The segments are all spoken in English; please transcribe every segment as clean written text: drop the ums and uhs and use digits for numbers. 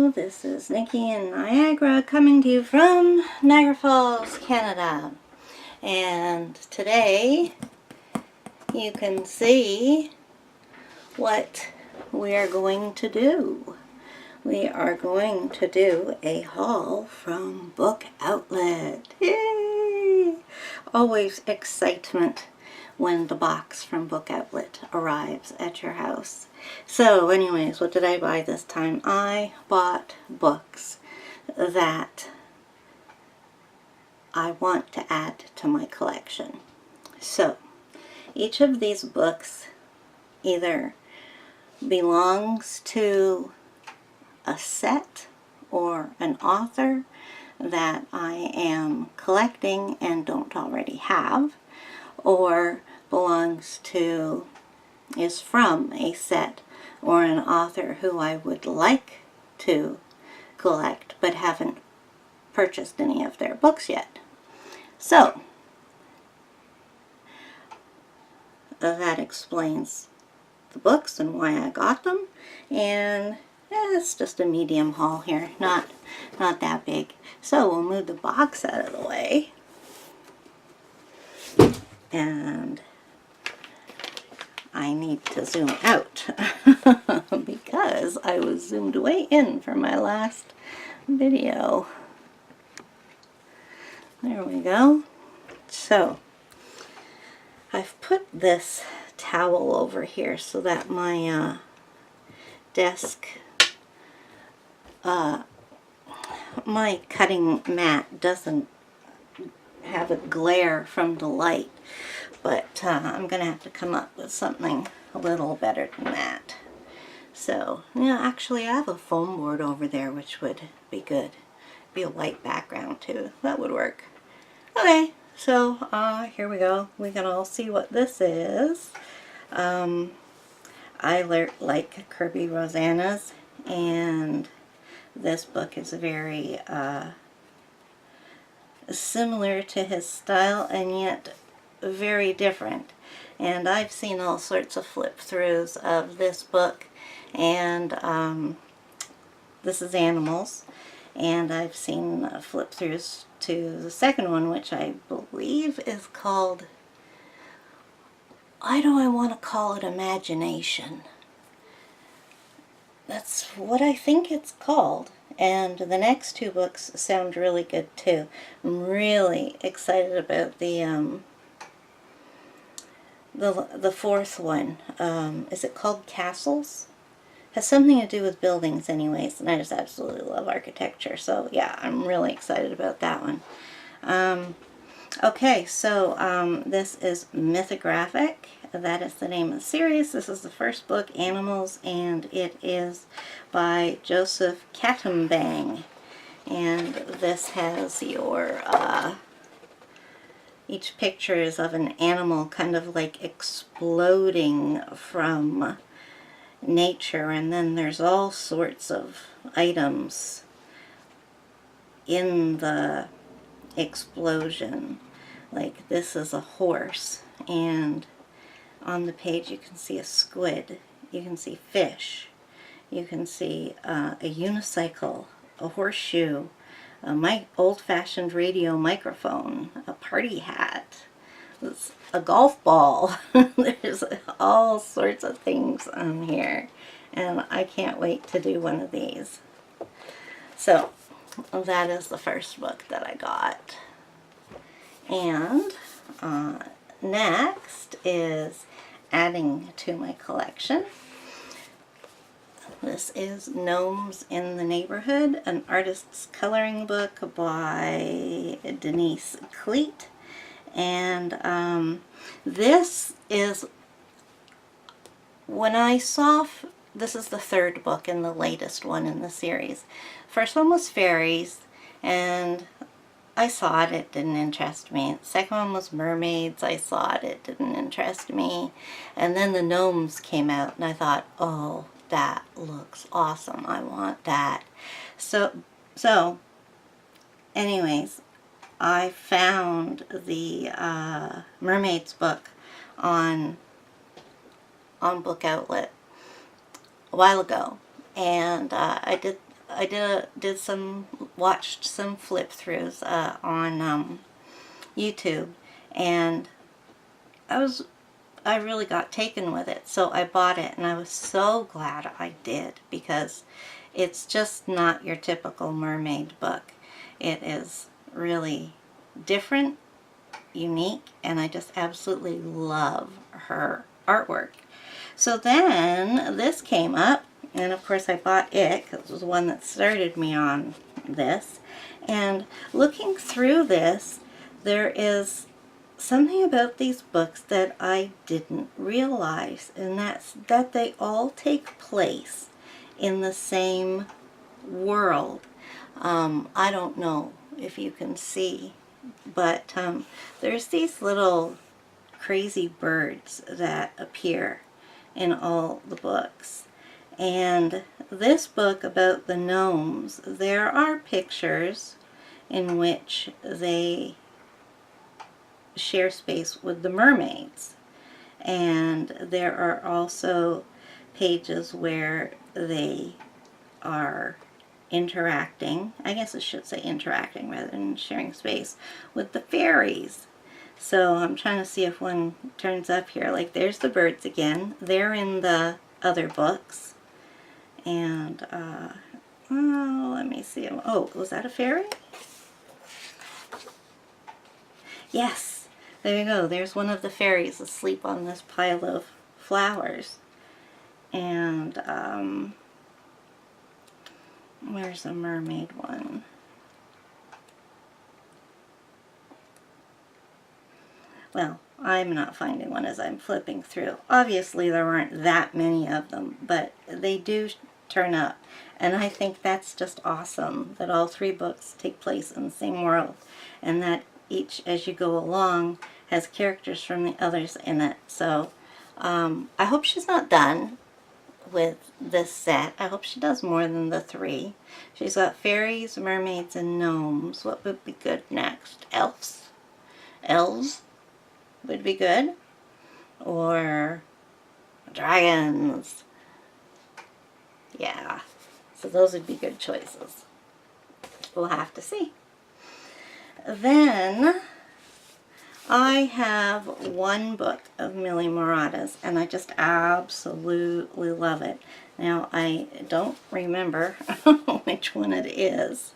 Hello, this is Nikki in Niagara coming to you from Niagara Falls, Canada. And today you can see what we are going to do. We are going to do a haul from Book Outlet. Yay! Always excitement when the box from Book Outlet arrives at your house. So anyways, what did I buy this time? I bought books that I want to add to my collection. So each of these books either belongs to a set or an author that I am collecting and don't already have, or is from a set or an author who I would like to collect but haven't purchased any of their books yet. So that explains the books and why I got them, and it's just a medium haul here, not that big. So we'll move the box out of the way, and I need to zoom out because I was zoomed way in for my last video. There we go. So I've put this towel over here so that my desk, my cutting mat doesn't have a glare from the light. But I'm going to have to come up with something a little better than that. So, yeah, actually I have a foam board over there, which would be good. Be a white background too. That would work. Okay, so here we go. We can all see what this is. I like Kirby Rosanna's, and this book is very similar to his style and yet very different. And I've seen all sorts of flip-throughs of this book, and this is Animals, and I've seen flip-throughs to the second one, which I believe is called, why do I want to call it Imagination? That's what I think it's called. And the next two books sound really good too. I'm really excited about the fourth one. Is it called Castles? Has something to do with buildings anyways, and I just absolutely love architecture. So yeah, I'm really excited about that one. Okay, so this is Mythic Graphic. That is the name of the series. This is the first book, Animals, and it is by Joseph Catambang. And this has your each picture is of an animal kind of like exploding from nature, and then there's all sorts of items in the explosion. Like this is a horse, and on the page you can see a squid, you can see fish, you can see a unicycle, a horseshoe, a old-fashioned radio microphone, a party hat, a golf ball. There's all sorts of things on here, and I can't wait to do one of these. So that is the first book that I got. And next is adding to my collection. This is Gnomes in the Neighborhood, an artist's coloring book by Denise Cleet. And this is, when I saw, this is the third book and the latest one in the series. First one was fairies, and I saw it, it didn't interest me. The second one was mermaids, I saw it, it didn't interest me. And then the gnomes came out, and I thought, oh, that looks awesome, I want that. So anyways, I found the mermaids book on Book Outlet a while ago, and I did watched some flip throughs on YouTube, and I really got taken with it, so I bought it, and I was so glad I did, because it's just not your typical mermaid book. It is really different, unique, and I just absolutely love her artwork. So then this came up, and of course I bought it because it was the one that started me on this. And looking through this, there is something about these books that I didn't realize, and that's that they all take place in the same world. I don't know if you can see, but there's these little crazy birds that appear in all the books. And this book about the gnomes, there are pictures in which they share space with the mermaids. And there are also pages where they are interacting, I guess I should say interacting rather than sharing space, with the fairies. So I'm trying to see if one turns up here. Like, there's the birds again. They're in the other books. And, oh, let me see. Oh, was that a fairy? Yes, there you go. There's one of the fairies asleep on this pile of flowers. And, where's the mermaid one? Well, I'm not finding one as I'm flipping through. Obviously, there aren't that many of them, but they do turn up. And I think that's just awesome, that all three books take place in the same world, and that each, as you go along, has characters from the others in it. So, I hope she's not done with this set. I hope she does more than the three. She's got fairies, mermaids, and gnomes. What would be good next? Elves? Elves would be good. Or dragons. Yeah. So those would be good choices. We'll have to see. Then I have one book of Millie Murata's, and I just absolutely love it. Now, I don't remember which one it is.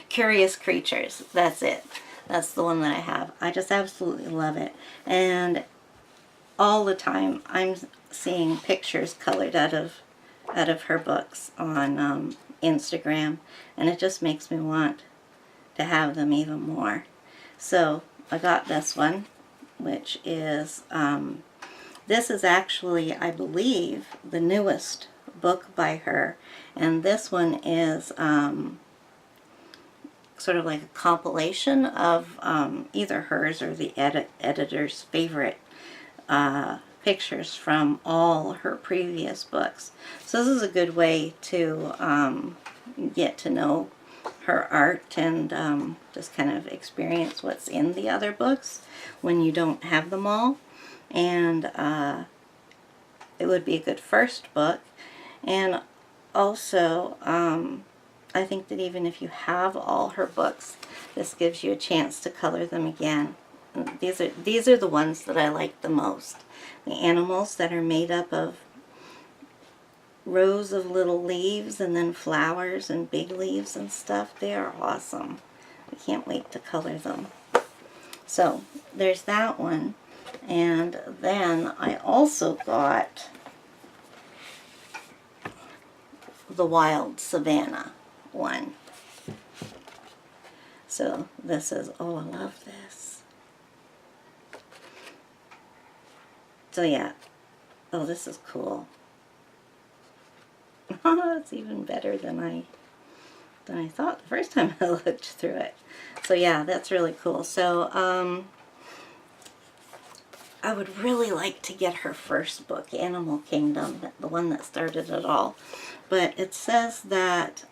Curious Creatures. That's it. That's the one that I have. I just absolutely love it. And all the time I'm seeing pictures colored out of her books on Instagram, and it just makes me want to have them even more. So I got this one, which is, this is actually, I believe, the newest book by her, and this one is sort of like a compilation of either hers or the editor's favorite pictures from all her previous books. So this is a good way to get to know her art and just kind of experience what's in the other books when you don't have them all. And it would be a good first book. And also, I think that even if you have all her books, this gives you a chance to color them again. These are the ones that I like the most. The animals that are made up of rows of little leaves and then flowers and big leaves and stuff. They are awesome. I can't wait to color them. So there's that one. And then I also got the Wild Savanna one. So this is, oh, I love this. So yeah, oh, this is cool. It's even better than I thought the first time I looked through it. So yeah, that's really cool. So I would really like to get her first book, Animal Kingdom, the one that started it all. But it says that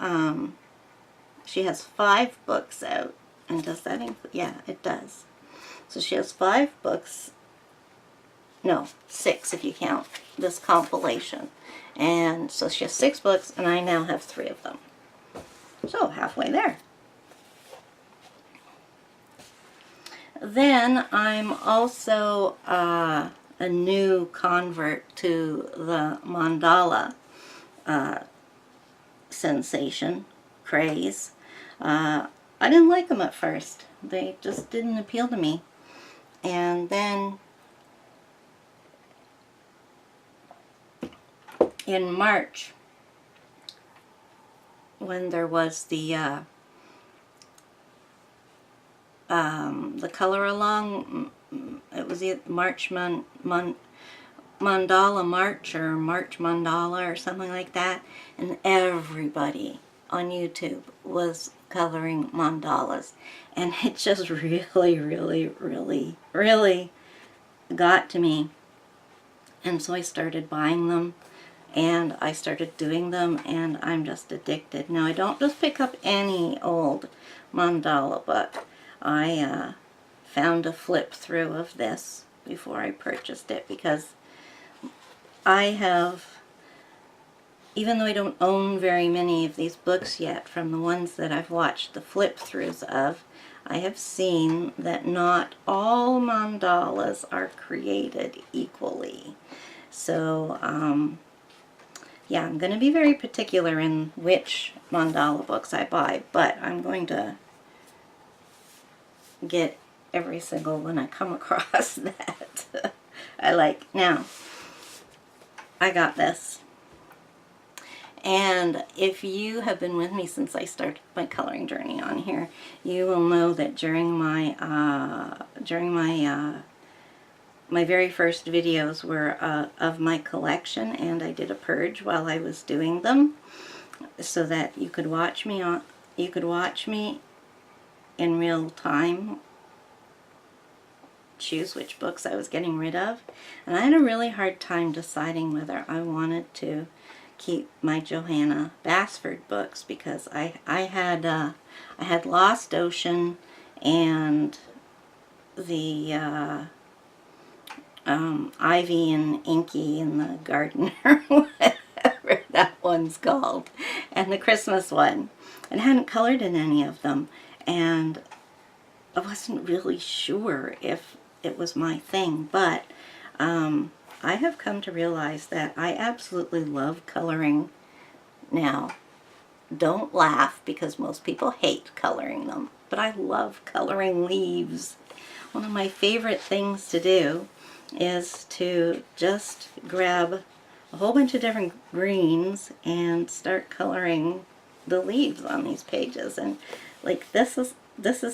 she has 5 books out. And does that include? Yeah, it does. So she has 5 books. No, 6 if you count this compilation. And so she has 6 books, and I now have 3 of them. So halfway there. Then I'm also a new convert to the mandala sensation, craze. I didn't like them at first. They just didn't appeal to me. And then in March, when there was the color along, it was either Mandala March or March Mandala or something like that, and everybody on YouTube was coloring mandalas, and it just really got to me. And so I started buying them, and I started doing them, and I'm just addicted. Now I don't just pick up any old mandala book. I found a flip through of this before I purchased it, because I have, even though I don't own very many of these books yet, from the ones that I've watched the flip throughs of, I have seen that not all mandalas are created equally. So, yeah, I'm going to be very particular in which mandala books I buy, but I'm going to get every single one I come across that I like. Now, I got this. And if you have been with me since I started my coloring journey on here, you will know that during my my very first videos were of my collection, and I did a purge while I was doing them, so that you could watch me in real time choose which books I was getting rid of. And I had a really hard time deciding whether I wanted to keep my Johanna Basford books, because I had Lost Ocean and the Ivy and Inky in the Garden, or whatever that one's called, and the Christmas one, and hadn't colored in any of them, and I wasn't really sure if it was my thing, but I have come to realize that I absolutely love coloring now. Don't laugh, because most people hate coloring them, but I love coloring leaves. One of my favorite things to do is to just grab a whole bunch of different greens and start coloring the leaves on these pages. And like this is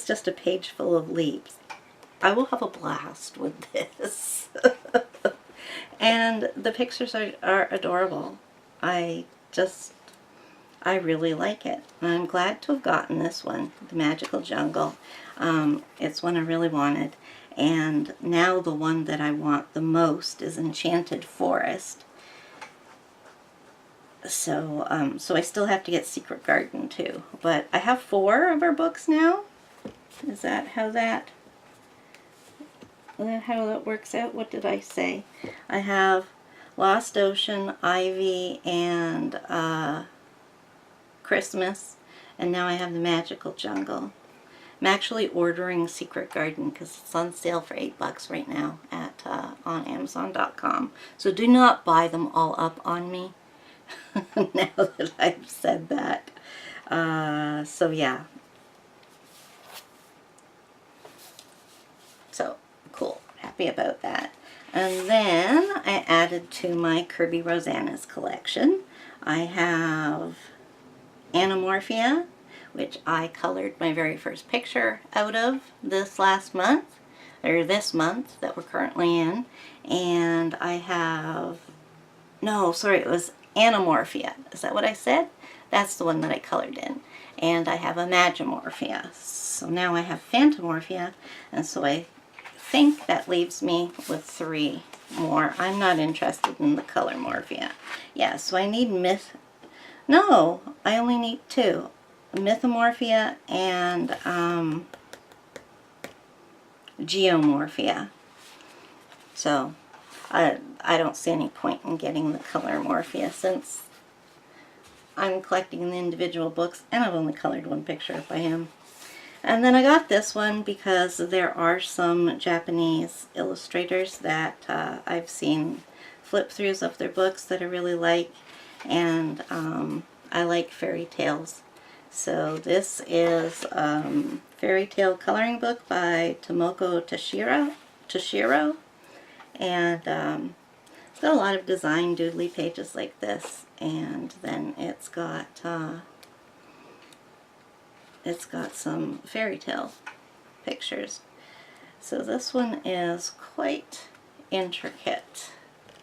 just a page full of leaves. I will have a blast with this. And the pictures are adorable. I really like it. And I'm glad to have gotten this one, The Magical Jungle. It's one I really wanted. And now the one that I want the most is Enchanted Forest. So, so I still have to get Secret Garden too. But I have 4 of her books now. Is that how that works out? What did I say? I have Lost Ocean, Ivy, and Christmas, and now I have The Magical Jungle. I'm actually ordering Secret Garden because it's on sale for $8 right now at on Amazon.com. So do not buy them all up on me. Now that I've said that. So yeah. So cool. Happy about that. And then I added to my Kirby Rosanna's collection. I have Anamorphia, which I colored my very first picture out of this month that we're currently in. And I have, no, sorry, it was Anamorphia. Is that what I said? That's the one that I colored in. And I have Imagimorphia. So now I have Phantomorphia, and so I think that leaves me with 3 more. I'm not interested in the Color Morphia. Yeah, so I need no, I only need 2. Mythomorphia and Geomorphia. So I I don't see any point in getting the color Morphea since I'm collecting the individual books and I've only colored one picture by him. And then I got this one because there are some Japanese illustrators that I've seen flip-throughs of their books that I really like, and I like fairy tales. So this is Fairy Tale Coloring Book by Tomoko Toshiro, and it's got a lot of design doodly pages like this, and then it's got some fairy tale pictures. So this one is quite intricate.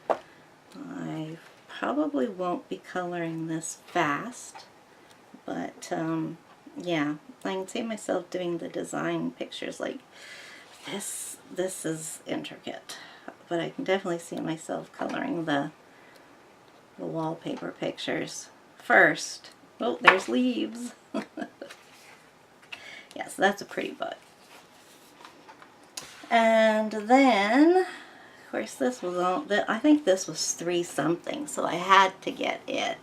I probably won't be coloring this fast, but yeah, I can see myself doing the design pictures like this. This is intricate, but I can definitely see myself coloring the wallpaper pictures first. Oh, there's leaves. Yes, that's a pretty book. And then, of course, this was all, I think this was 3 something, so I had to get it.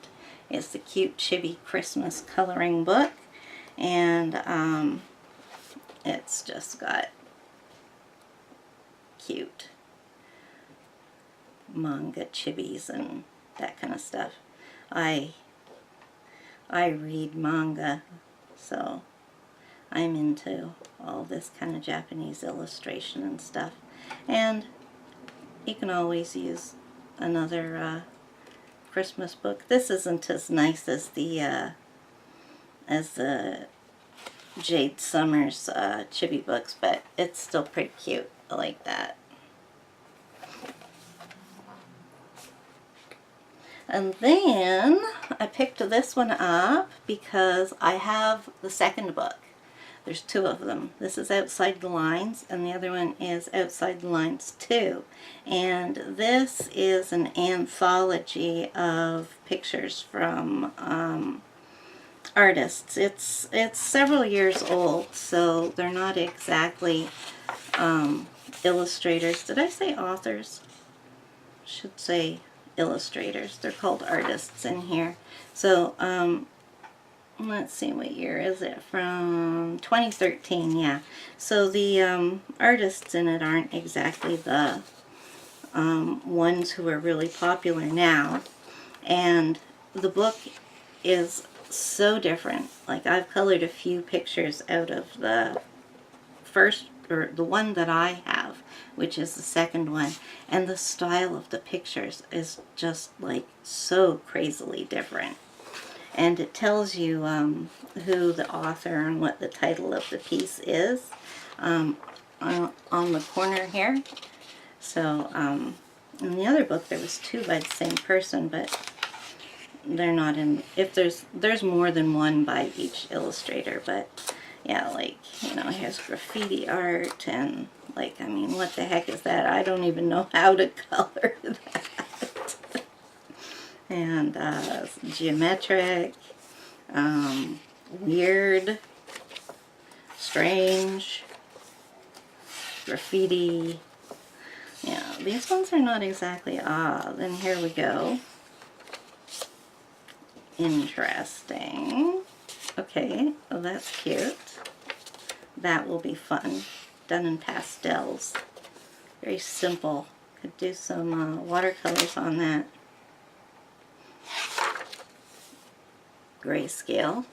It's the cute Chippy Christmas coloring book, and it's just got cute manga chibis and that kind of stuff. I read manga, so I'm into all this kind of Japanese illustration and stuff. And you can always use another Christmas book. This isn't as nice as the Jade Summers chibi books, but it's still pretty cute. I like that. And then I picked this one up because I have the second book. There's 2 of them. This is Outside the Lines, and the other one is Outside the Lines 2. And this is an anthology of pictures from artists. It's several years old, so they're not exactly illustrators. Did I say authors? Should say illustrators. They're called artists in here. So let's see, what year is it? From 2013, yeah. So the artists in it aren't exactly the ones who are really popular now. And the book is so different. Like, I've colored a few pictures out of the first, or the one that I have, which is the second one. And the style of the pictures is just like so crazily different. And it tells you who the author and what the title of the piece is on the corner here. So in the other book there was 2 by the same person, but they're not in. If there's more than one by each illustrator, but yeah, like, you know, here's graffiti art, and like, I mean, what the heck is that? I don't even know how to color that. And geometric, weird, strange, graffiti. Yeah, these ones are not exactly then here we go. Interesting. Okay, well, that's cute. That will be fun. Done in pastels. Very simple. Could do some watercolors on that. Grayscale.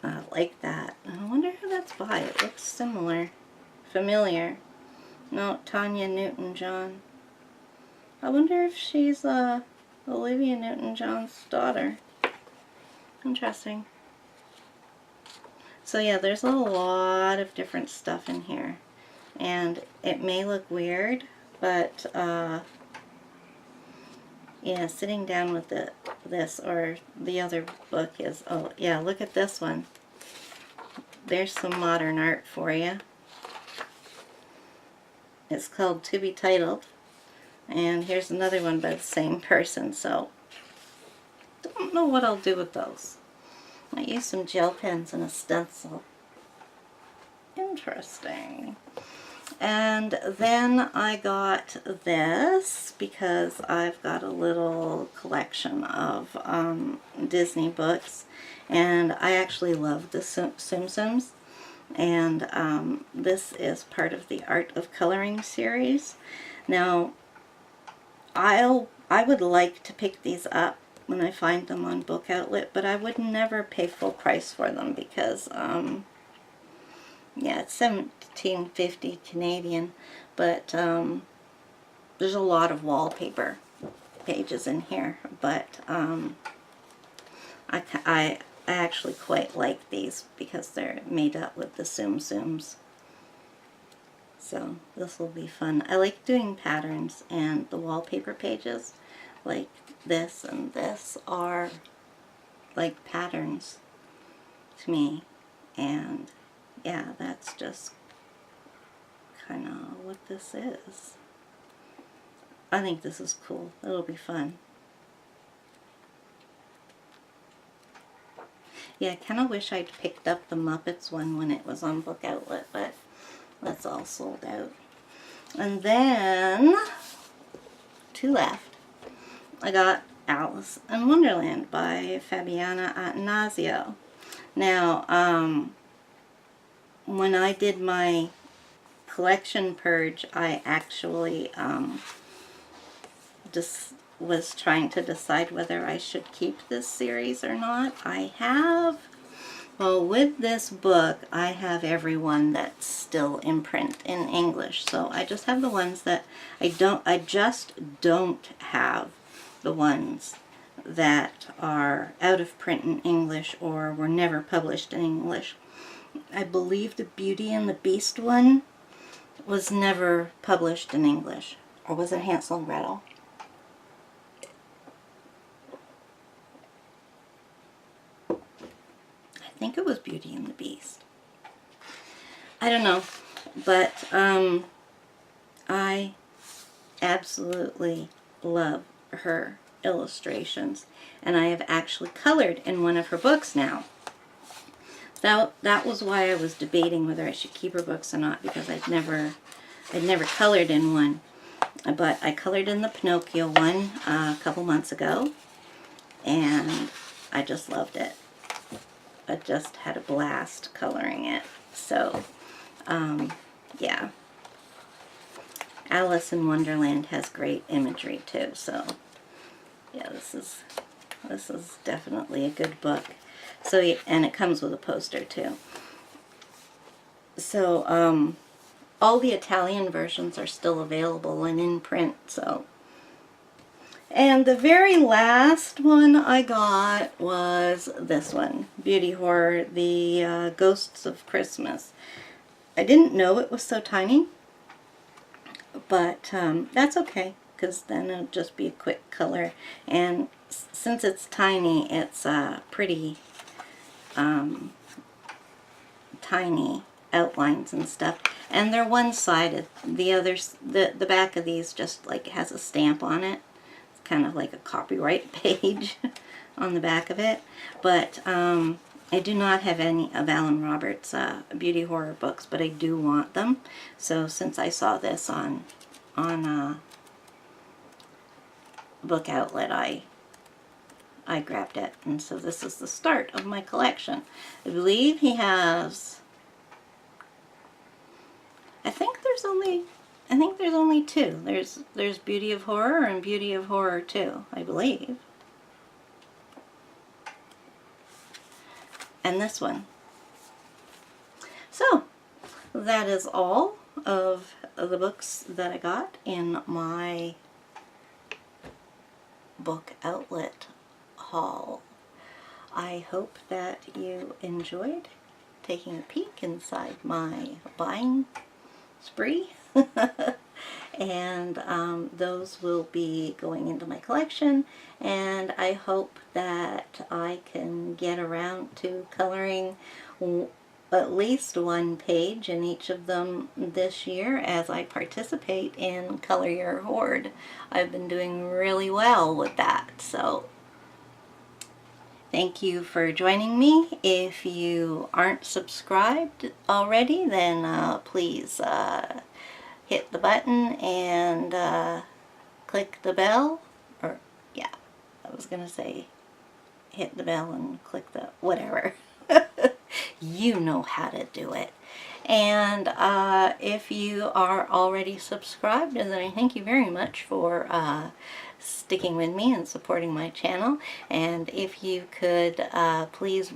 I like that. I wonder who that's by. It looks similar. Familiar. No, Tanya Newton-John. I wonder if she's Olivia Newton-John's daughter. Interesting. So yeah, there's a lot of different stuff in here. And it may look weird, but yeah, sitting down with this or the other book is, oh yeah, look at this one. There's some modern art for you. It's called To Be Titled. And here's another one by the same person, so don't know what I'll do with those. Might use some gel pens and a stencil. Interesting. And then I got this because I've got a little collection of Disney books, and I actually love the Simpsons. And this is part of the Art of Coloring series. Now, I would like to pick these up when I find them on Book Outlet, but I would never pay full price for them because yeah, it's $17.50 Canadian, but there's a lot of wallpaper pages in here, but I actually quite like these because they're made up with the Tsum Tsums. So this will be fun. I like doing patterns, and the wallpaper pages like this and this are like patterns to me. And yeah, that's just kind of what this is. I think this is cool. It'll be fun. Yeah, I kind of wish I'd picked up the Muppets one when it was on Book Outlet, but that's all sold out. And then, two left. I got Alice in Wonderland by Fabiana Attanasio. Now, when I did my collection purge, I actually just was trying to decide whether I should keep this series or not. I have, well, with this book, I have every one that's still in print in English. So I just have the ones that I just don't have the ones that are out of print in English or were never published in English. I believe the Beauty and the Beast one was never published in English. Or was it Hansel and Gretel? I think it was Beauty and the Beast. I don't know, but I absolutely love her illustrations, and I have actually colored in one of her books now. That was why I was debating whether I should keep her books or not, because I'd never colored in one. But I colored in the Pinocchio one a couple months ago, and I just loved it. I just had a blast coloring it. So, yeah. Alice in Wonderland has great imagery too, so yeah, this is definitely a good book. So, and it comes with a poster too. So, all the Italian versions are still available and in print, so. And the very last one I got was this one, Beauty Horror, The Ghosts of Christmas. I didn't know it was so tiny, but that's okay, because then it'll just be a quick color. And since it's tiny, it's pretty tiny outlines and stuff. And they're one-sided. The back of these just like has a stamp on it. It's kind of like a copyright page on the back of it. But I do not have any of Alan Roberts' beauty horror books, but I do want them. So since I saw this on Book Outlet, I grabbed it, and so this is the start of my collection. I believe he has, I think there's only two. There's Beauty of Horror and Beauty of Horror 2, I believe. And this one. So, that is all of the books that I got in my Book Outlet haul. I hope that you enjoyed taking a peek inside my buying spree. And those will be going into my collection, and I hope that I can get around to coloring at least one page in each of them this year as I participate in Color Your Hoard. I've been doing really well with that, so thank you for joining me. If you aren't subscribed already, then please hit the button and click the bell, or yeah, I was gonna say hit the bell and click the whatever. You know how to do it. And if you are already subscribed, then I thank you very much for sticking with me and supporting my channel. And if you could please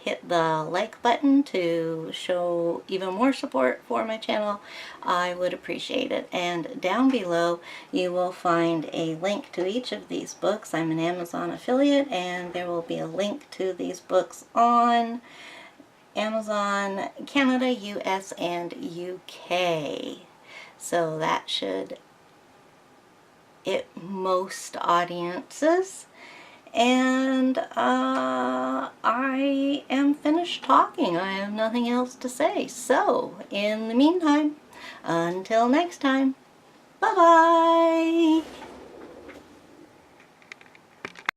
hit the like button to show even more support for my channel, I would appreciate it. And down below you will find a link to each of these books. I'm an Amazon affiliate, and there will be a link to these books on Amazon Canada, US, and UK. So that should hit most audiences. And I am finished talking. I have nothing else to say. So, in the meantime, until next time, bye-bye!